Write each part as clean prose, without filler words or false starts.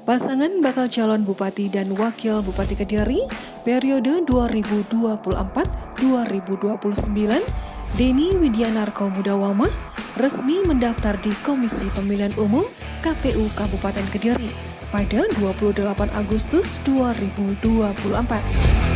Pasangan bakal calon Bupati dan Wakil Bupati Kediri periode 2024-2029, Denny Widianarko Mudawamah resmi mendaftar di Komisi Pemilihan Umum KPU Kabupaten Kediri pada 28 Agustus 2024.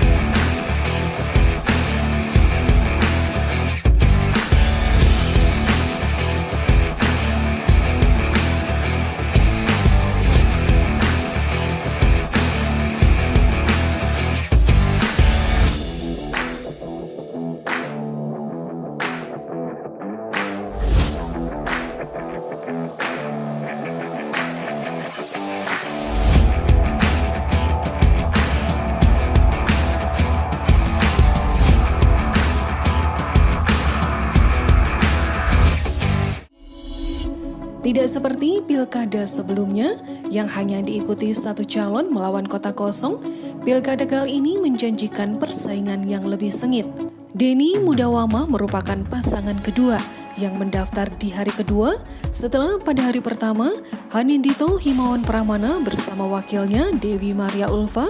Tidak seperti pilkada sebelumnya yang hanya diikuti satu calon melawan kota kosong, pilkada kali ini menjanjikan persaingan yang lebih sengit. Denny Mudawamah merupakan pasangan kedua yang mendaftar di hari kedua setelah pada hari pertama Hanindito Himawan Pramana bersama wakilnya Dewi Maria Ulfa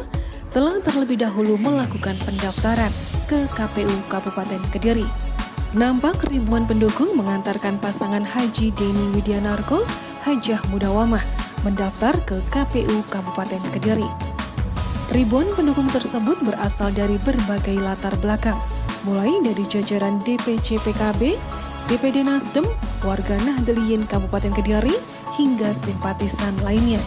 telah terlebih dahulu melakukan pendaftaran ke KPU Kabupaten Kediri. Nampak ribuan pendukung mengantarkan pasangan Haji Denny Widianarko, Hajah Mudawamah mendaftar ke KPU Kabupaten Kediri. Ribuan pendukung tersebut berasal dari berbagai latar belakang, mulai dari jajaran DPC PKB, DPD Nasdem, warga Nahdliyin Kabupaten Kediri, hingga simpatisan lainnya.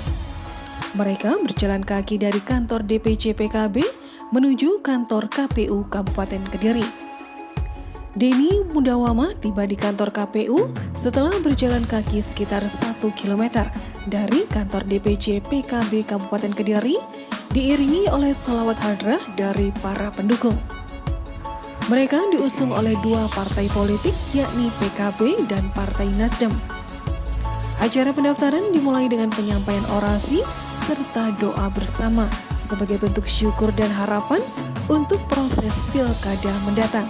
Mereka berjalan kaki dari kantor DPC PKB menuju kantor KPU Kabupaten Kediri. Denny Mudawamah tiba di kantor KPU setelah berjalan kaki sekitar 1 km dari kantor DPC PKB Kabupaten Kediri, diiringi oleh sholawat hadrah dari para pendukung. Mereka diusung oleh dua partai politik, yakni PKB dan Partai Nasdem. Acara pendaftaran dimulai dengan penyampaian orasi serta doa bersama sebagai bentuk syukur dan harapan untuk proses pilkada mendatang.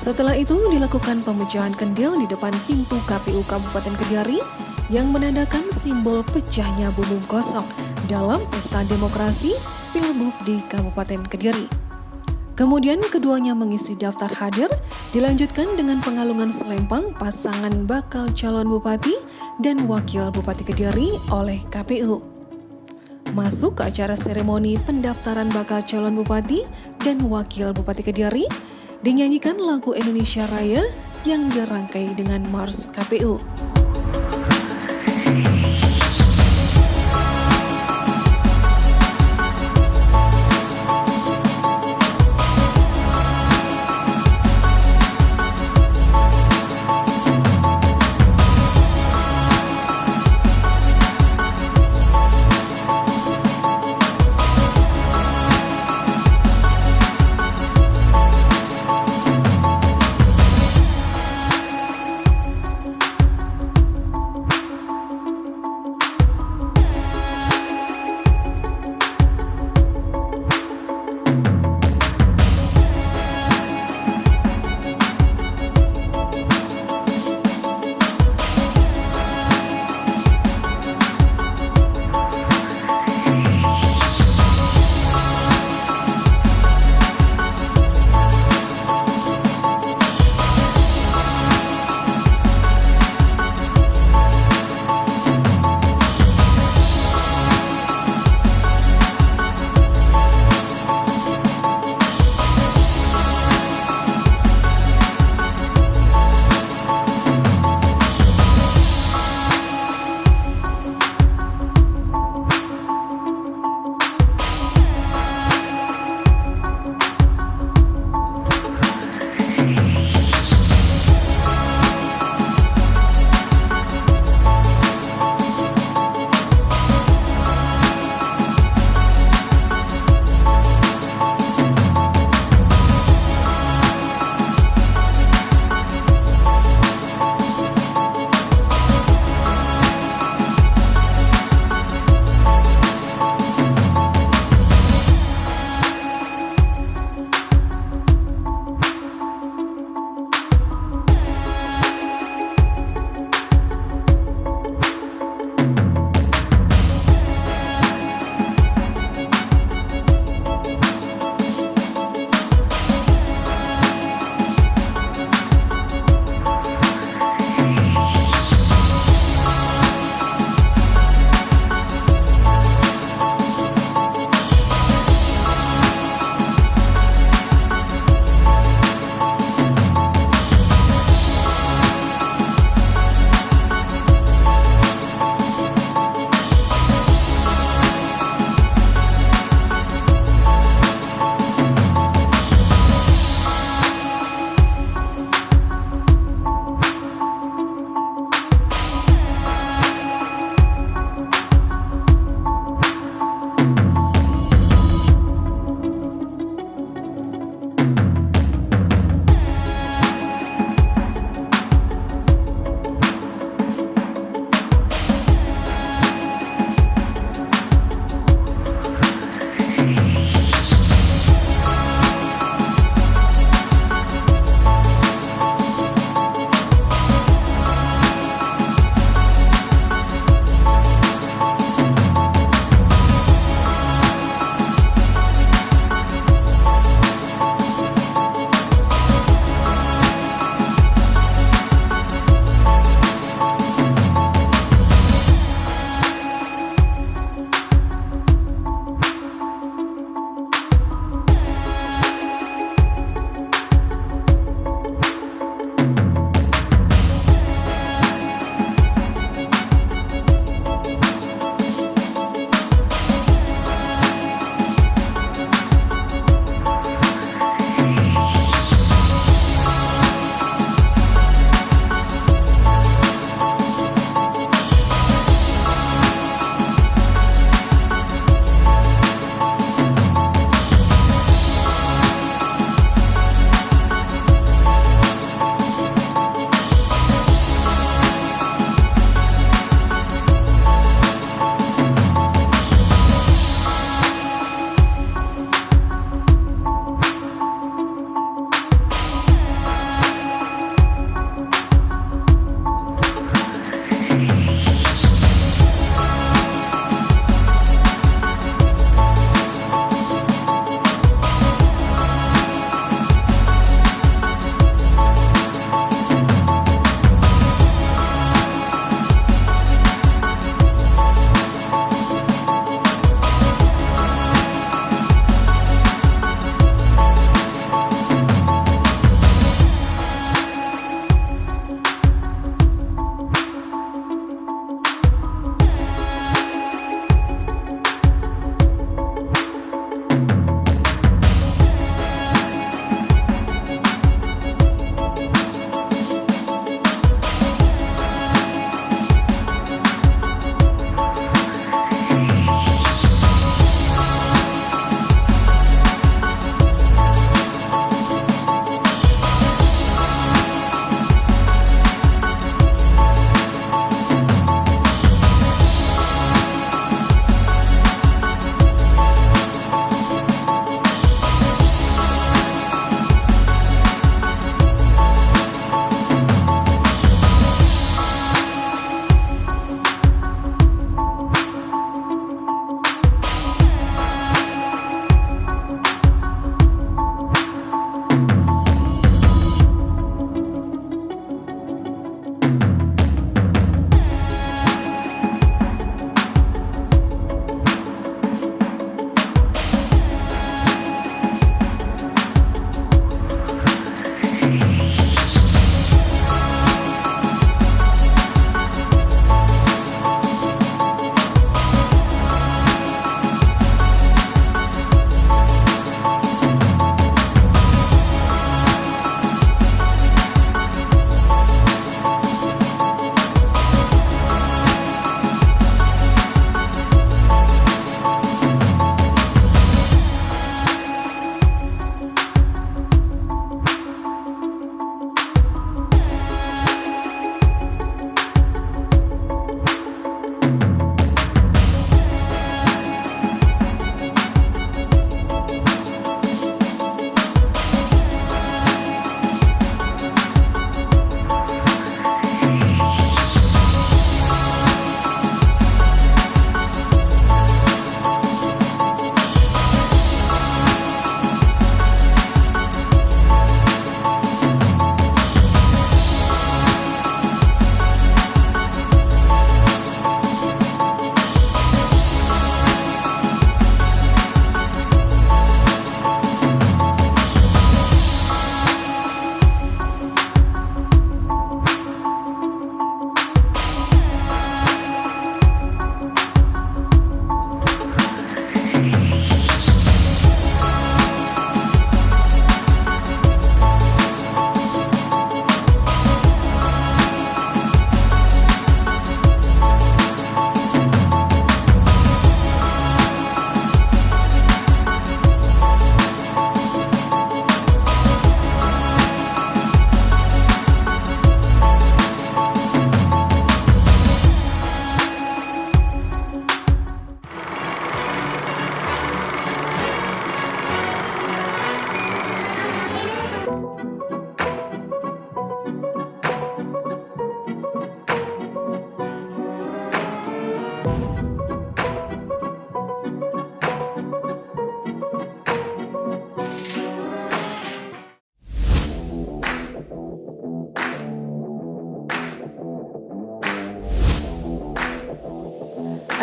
Setelah itu dilakukan pemecahan kendil di depan pintu KPU Kabupaten Kediri yang menandakan simbol pecahnya bumbung kosong dalam pesta demokrasi Pilgub di Kabupaten Kediri. Kemudian keduanya mengisi daftar hadir, dilanjutkan dengan pengalungan selempang pasangan bakal calon Bupati dan Wakil Bupati Kediri oleh KPU. Masuk ke acara seremoni pendaftaran bakal calon Bupati dan Wakil Bupati Kediri, dinyanyikan lagu Indonesia Raya yang dirangkai dengan Mars KPU.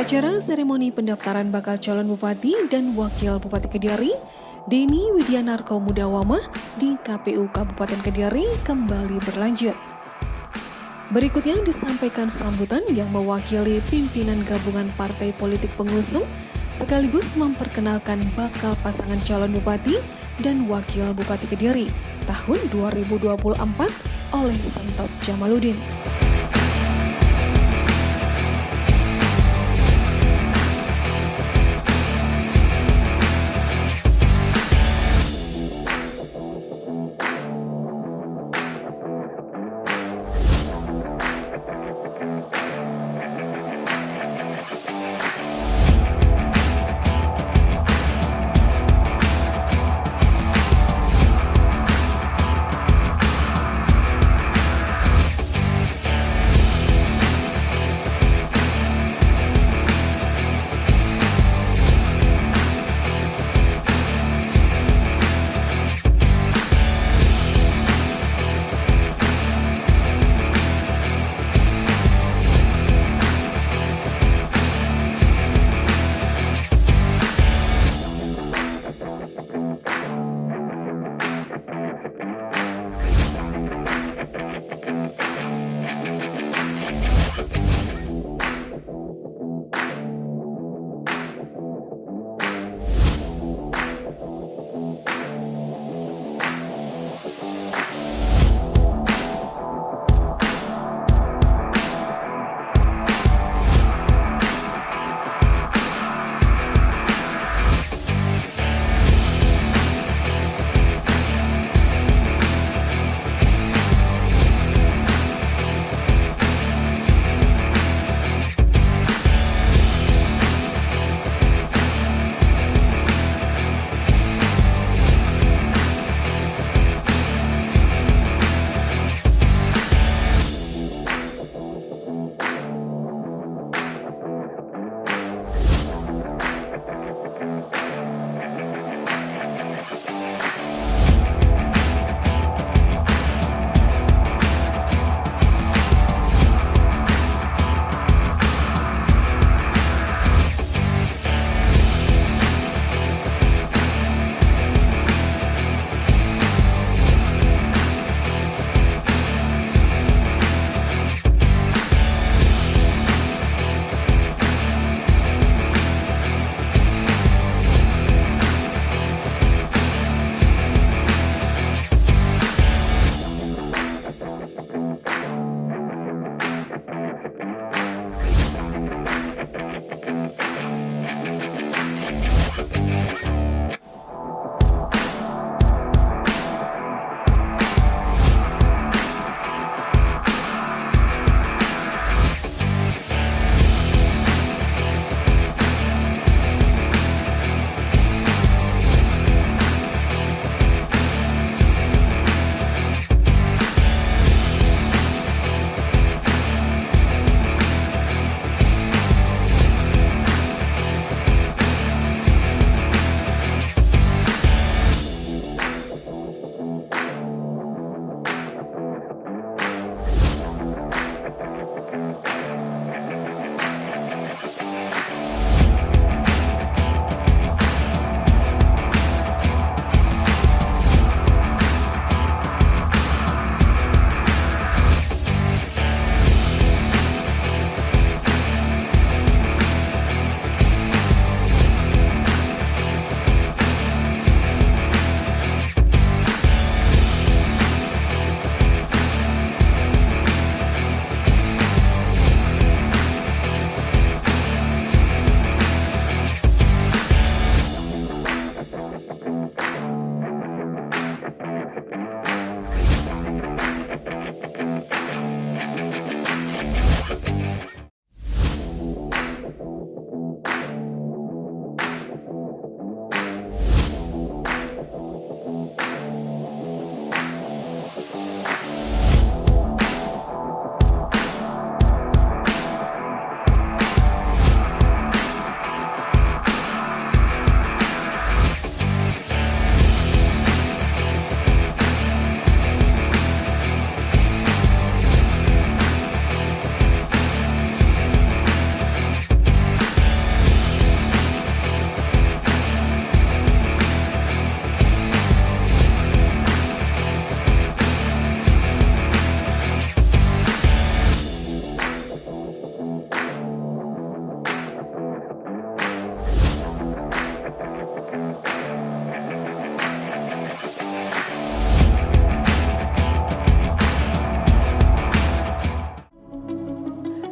Acara seremoni pendaftaran bakal calon bupati dan wakil bupati Kediri, Denny Widianarko Mudawama di KPU Kabupaten Kediri kembali berlanjut. Berikutnya disampaikan sambutan yang mewakili pimpinan gabungan partai politik pengusung, sekaligus memperkenalkan bakal pasangan calon bupati dan wakil bupati Kediri tahun 2024 oleh Sentot Jamaludin.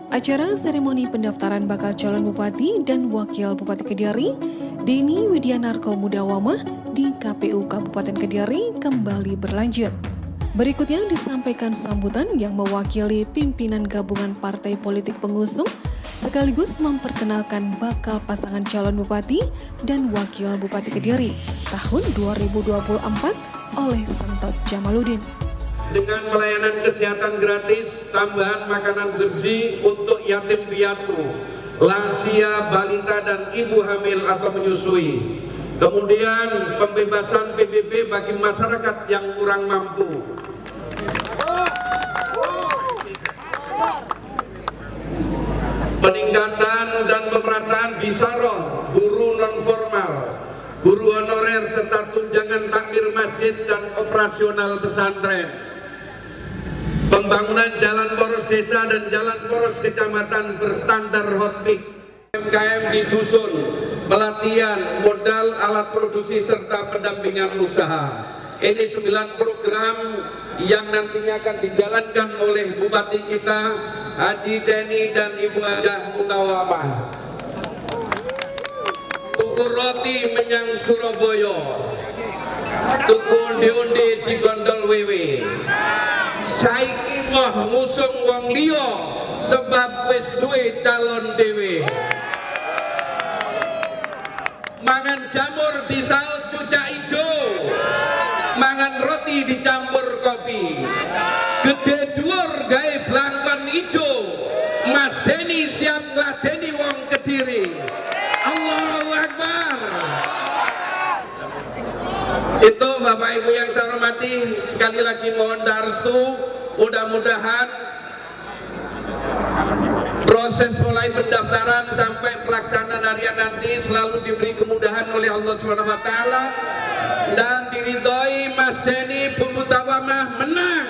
Acara seremoni pendaftaran bakal calon Bupati dan Wakil Bupati Kediri, Denny Widianarko Mudawamah di KPU Kabupaten Kediri kembali berlanjut. Berikutnya disampaikan sambutan yang mewakili pimpinan gabungan partai politik pengusung, sekaligus memperkenalkan bakal pasangan calon Bupati dan Wakil Bupati Kediri tahun 2024 oleh Sentot Jamaluddin. Dengan pelayanan kesehatan gratis, tambahan makanan bergizi untuk yatim piatu, lansia, balita, dan ibu hamil atau menyusui. Kemudian pembebasan PBB bagi masyarakat yang kurang mampu. Peningkatan dan pemerataan bisaroh guru non-formal, guru honorer, serta tunjangan takmir masjid dan operasional pesantren. Pembangunan jalan poros desa dan jalan poros kecamatan berstandar hotpik. UMKM di dusun, pelatihan, modal, alat produksi, serta pendampingan usaha. Ini 9 program yang nantinya akan dijalankan oleh Bupati kita, Haji Denny dan Ibu Hajah Mudawamah. Tuku roti menyang Surabaya, tuku onde-onde di Gondol Wewe. Saiki moh ngusung wong liya sebab wis duwe calon dhewe. Mangan jamur disaut cucak ijo, mangan roti dicampur kopi. Gede dhuwur gawe blangkon ijo, Mas Denny siap ngladeni wong Kediri. Allahu Akbar. Itu Bapak Ibu yang saya hormati, sekali lagi mohon restu, mudah-mudahan proses mulai pendaftaran sampai pelaksanaan harian nanti selalu diberi kemudahan oleh Allah SWT dan diridhoi Mas Denny Bu Mudawamah menang.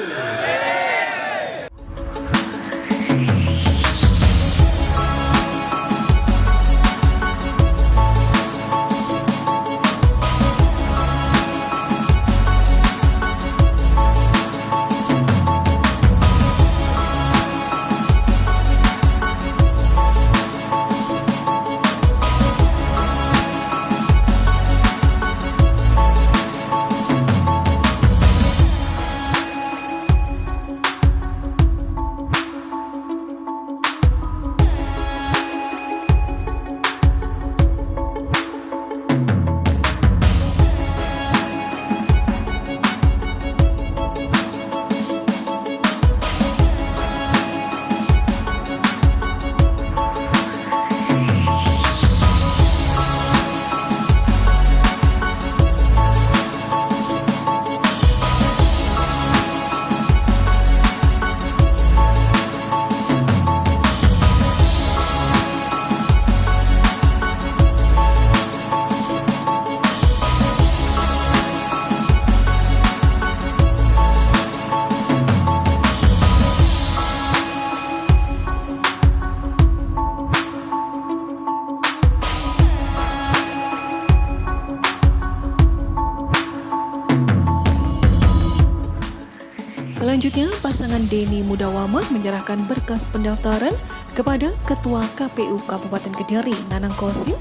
Selanjutnya, pasangan Denny Mudawamah menyerahkan berkas pendaftaran kepada Ketua KPU Kabupaten Kediri, Nanang Kosim,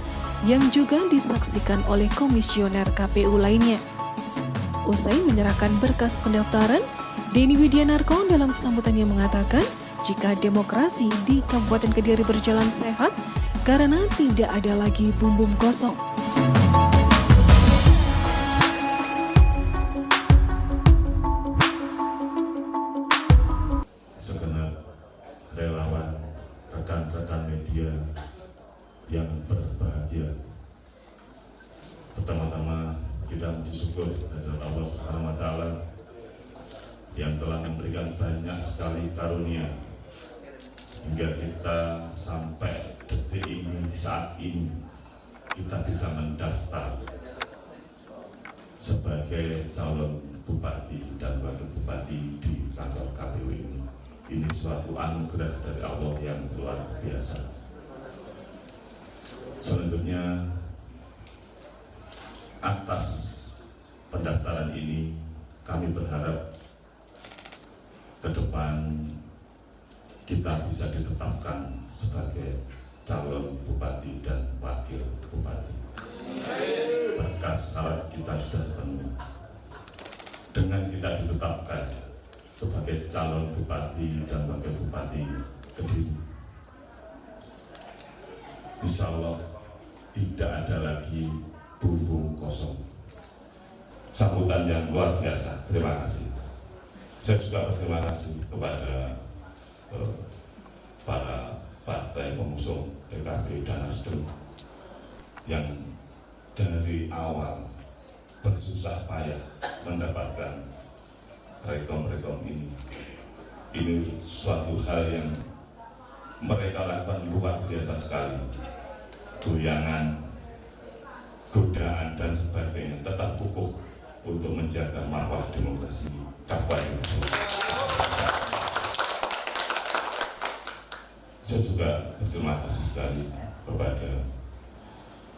yang juga disaksikan oleh komisioner KPU lainnya. Usai menyerahkan berkas pendaftaran, Denny Widianarko dalam sambutannya mengatakan jika demokrasi di Kabupaten Kediri berjalan sehat karena tidak ada lagi bumbung kosong. Segenap relawan, rekan-rekan media yang berbahagia. Pertama-tama kita bersyukur kepada Allah Subhanahu wa Ta'ala yang telah memberikan banyak sekali karunia hingga kita sampai detik ini, saat ini kita bisa mendaftar sebagai calon bupati dan wakil bupati di kantor KPU ini. Ini suatu anugerah dari Allah yang luar biasa. Selanjutnya, atas pendaftaran ini kami berharap ke depan kita bisa ditetapkan sebagai calon bupati dan wakil bupati. Berkas syarat kita sudah terpenuhi. Dengan kita ditetapkan sebagai calon bupati dan wakil bupati Kediri, insya Allah tidak ada lagi bumbung kosong. Sambutan yang luar biasa. Terima kasih. Saya juga berterima kasih kepada para partai pengusung PKB dan Nasdem yang dari awal bersusah payah mendapatkan rekom-rekom ini. Ini suatu hal yang mereka lakukan luar biasa sekali. Goyangan, godaan dan sebagainya tetap kukuh untuk menjaga marwah demokrasi Kabupaten. Saya juga berterima kasih sekali kepada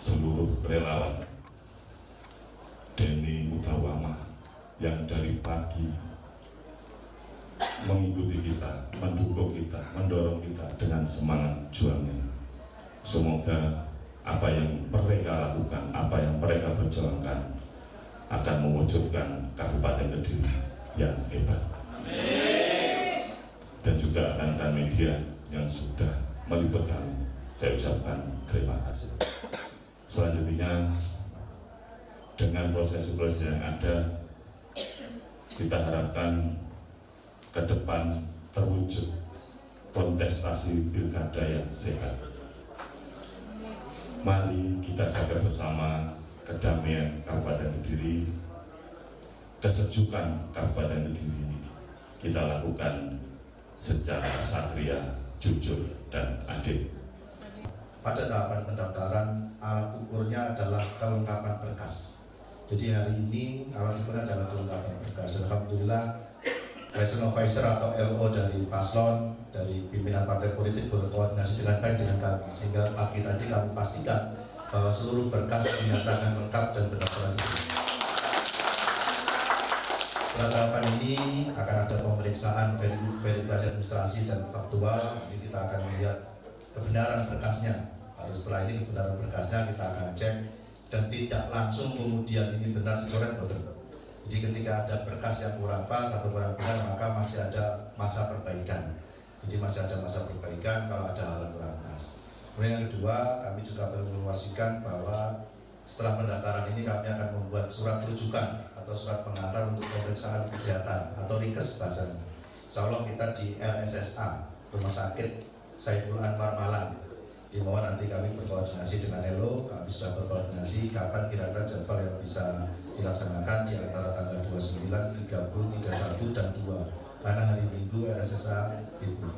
seluruh relawan Denny Mudawamah yang dari pagi mengikuti kita, mendukung kita, mendorong kita dengan semangat juangnya. Semoga apa yang mereka lakukan, apa yang mereka perjuangkan akan mewujudkan Kabupaten Kediri yang hebat. Dan juga rekan-rekan media yang sudah meliput kami, saya ucapkan terima kasih. Selanjutnya, dengan proses-proses yang ada, kita harapkan ke depan terwujud kontestasi pilkada yang sehat. Mari kita jaga bersama kedamaian Kabupaten Kediri, kesejukan Kabupaten Kediri kita lakukan secara satria, jujur, dan adil. Pada tahapan pendaftaran, alat ukurnya adalah kelengkapan berkas. Jadi hari ini alat ukurnya adalah kelengkapan berkas. Alhamdulillah, Liaison Officer atau LO dari paslon, dari pimpinan partai politik berkoordinasi dengan baik dengan kami. Sehingga pagi tadi kami pastikan bahwa seluruh berkas dinyatakan lengkap dan pendaftaran itu. Pada tahapan ini akan ada pemeriksaan verifikasi administrasi dan faktual. Jadi kita akan melihat kebenaran berkasnya. Harus setelah ini kebenaran berkasnya kita akan cek dan tidak langsung kemudian ini benar dicoret betul. Jadi ketika ada berkas yang kurang pas atau kurang benar maka masih ada masa perbaikan. Jadi masih ada masa perbaikan kalau ada hal yang kurang pas. Kemudian yang kedua, kami juga menginformasikan bahwa setelah pendaftaran ini kami akan membuat surat rujukan atau surat pengantar untuk pemeriksaan kesehatan atau RIKES bahasanya. Insya Allah kita di LSSA, Rumah Sakit Saiful Anwar Malang. Di bawah nanti kami berkoordinasi dengan ELO, kami sudah berkoordinasi kapan kira-kira jadwal yang bisa dilaksanakan di antara tanggal 29, 30, 31, dan 2. Karena hari Minggu RSSA itu.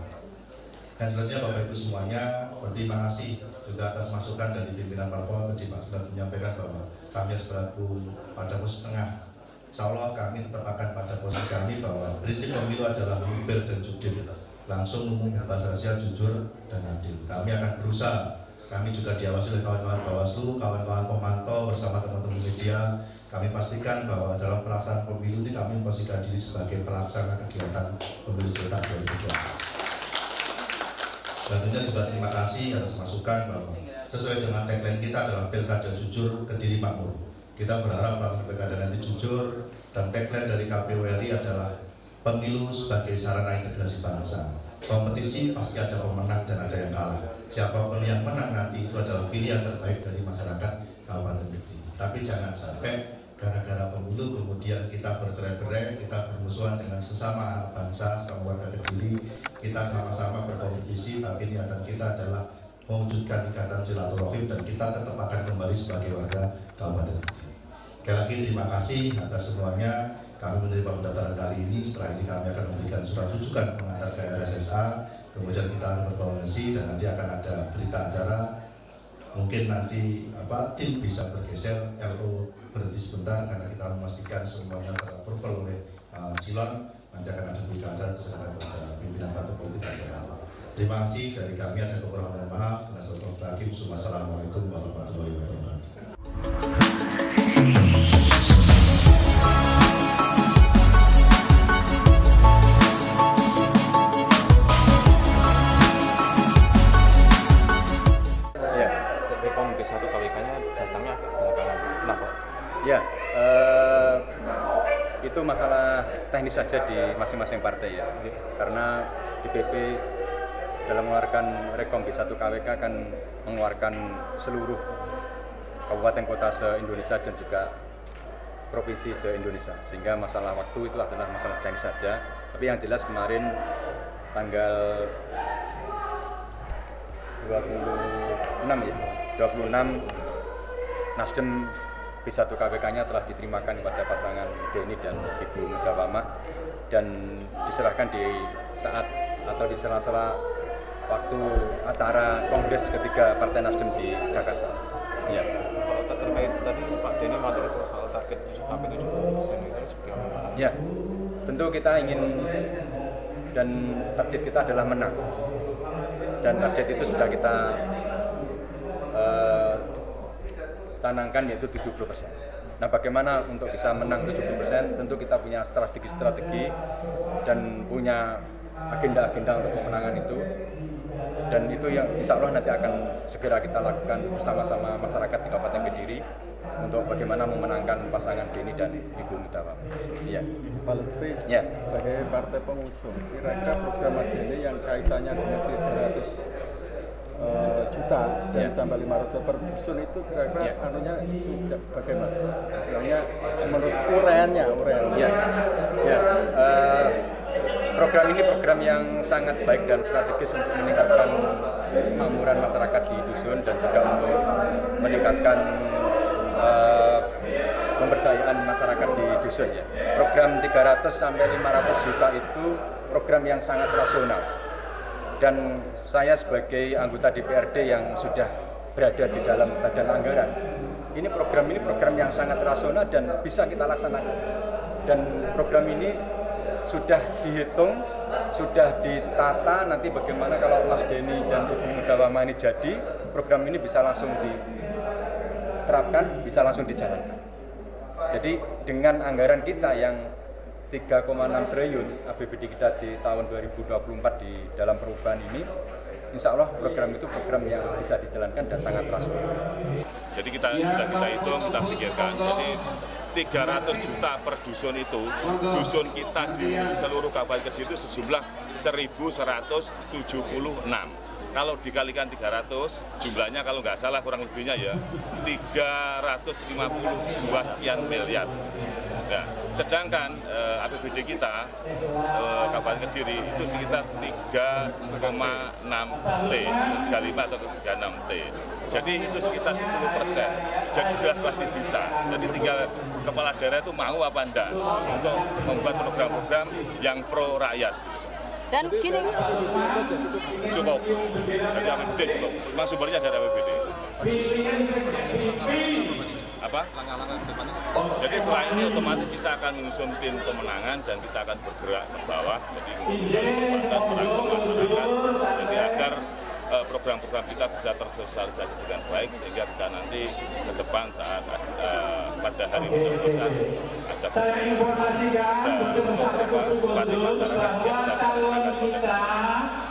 Dan selanjutnya Bapak Ibu semuanya, berterima kasih juga atas masukan dari pimpinan parpol. Tadi Pak sudah menyampaikan bahwa kami selaku pada posisi tengah. Insya Allah kami tetap akan pada posisi kami bahwa prinsip pemilu adalah fair dan jurdil, langsung, umum, bebas, rahasia, jujur, dan adil. Kami akan berusaha. Kami juga diawasi oleh kawan-kawan Bawaslu, kawan-kawan pemantau bersama teman-teman media. Kami pastikan bahwa dalam pelaksanaan pemilu ini kami memposisikan diri sebagai pelaksana kegiatan pemilu serentak 2020. Dan tentunya juga terima kasih atas masukan bahwa sesuai dengan tagline kita adalah Pilkada Jujur, Kediri Makmur. Kita berharap pelaksanaan pilkada nanti jujur, dan tagline dari KPU RI adalah pemilu sebagai sarana integrasi bangsa. Kompetisi pasti ada pemenang dan ada yang kalah. Siapapun yang menang nanti itu adalah pilihan terbaik dari masyarakat Kabupaten Kediri. Tapi jangan sampai gara-gara pemilu kemudian kita bercerai-berai, kita bermusuhan dengan sesama anak bangsa, sama warga Kediri. Kita sama-sama berkompetisi, tapi niatan kita adalah mewujudkan ikatan silaturahim dan kita tetap akan kembali sebagai warga Kabupaten Kediri. Sekali lagi terima kasih atas semuanya. Kami menerima pendaftaran kali ini. Setelah ini kami akan memberikan surat rujukan pengantar ke RSSA. Kemudian kita akan berkoordinasi dan nanti akan ada berita acara. Mungkin nanti tim bisa bergeser, LO berhenti sebentar karena kita memastikan semuanya terapproval oleh Silon. Nanti akan ada berita acara terserahkan kepada pimpinan partai politik acara. Terima kasih dari kami, ada kekurangan maaf. Wassalamualaikum warahmatullahi wabarakatuh. masalah teknis saja di masing-masing partai ya. Karena DPP dalam mengeluarkan Rekom B1 KWK akan mengeluarkan seluruh kabupaten kota se-Indonesia dan juga provinsi se-Indonesia, sehingga masalah waktu itu adalah masalah teknis saja. Tapi yang jelas kemarin tanggal 26 Nasdem B1 KWK-nya telah diterimakan kepada pasangan Denny dan Ibu Mudawamah dan diserahkan di saat atau di sela-sela waktu acara kongres ketiga Partai Nasdem di Jakarta. Ya. Kalau terkait tadi Pak Denny materi itu soal target 70% itu seperti apa? Ya, tentu kita ingin dan target kita adalah menang. Dan target itu sudah kita tanamkan yaitu 70%. Nah, bagaimana untuk bisa menang 70%? Tentu kita punya strategi-strategi dan punya agenda-agenda untuk pemenangan itu. Dan itu yang insya Allah nanti akan segera kita lakukan bersama-sama masyarakat di Kabupaten Kediri untuk bagaimana memenangkan pasangan Denny dan Ibu Mudawamah. Iya. Pak Lutfi, Ya. sebagai partai pengusung, kira-kira program Mas Denny yang kaitannya dengan 300 juta dan sampai 500 per dusun itu kira-kira anunya sudah bagaimana? Hasilnya menurut uraiannya. Ya. Program ini program yang sangat baik dan strategis untuk meningkatkan kemakmuran masyarakat di dusun dan juga untuk meningkatkan pemberdayaan masyarakat di dusun ya. Program 300 sampai 500 juta itu program yang sangat rasional. Dan saya sebagai anggota DPRD yang sudah berada di dalam badan anggaran, ini program yang sangat rasional dan bisa kita laksanakan. Dan program ini sudah dihitung, sudah ditata, nanti bagaimana kalau Mas Denny dan Ibu Mudawamah ini jadi, program ini bisa langsung diterapkan, bisa langsung dijalankan. Jadi dengan anggaran kita yang 3,6 triliun APBD kita di tahun 2024 di dalam perubahan ini, insya Allah program itu program yang bisa dijalankan dan sangat rasional. Jadi sudah kita hitung, kita pikirkan. Jadi 300 juta per dusun itu, dusun kita di seluruh Kabupaten Kediri itu sejumlah 1.176. Kalau dikalikan 300, jumlahnya kalau nggak salah kurang lebihnya ya 352 sekian miliar. Nah, sedangkan APBD kita Kabupaten Kediri itu sekitar 3,6 T, 35 atau 36 T. Jadi itu sekitar 10%. Jadi jelas pasti bisa. Jadi tinggal kepala daerah itu mau apa enggak untuk membuat program-program yang pro rakyat. Dan gini Cukup. Dari APBD cukup. Memang sumbernya dari APBD. Apa? Jadi setelah ini otomatis kita akan mengusung tim pemenangan dan kita akan bergerak ke bawah, jadi kekuatan merangkul masyarakat, jadi agar program-program kita bisa tersosialisasi dengan baik sehingga kita nanti ke depan saat pada hari pencoblosan ada simpati masyarakat sehingga kita bisa menggunakan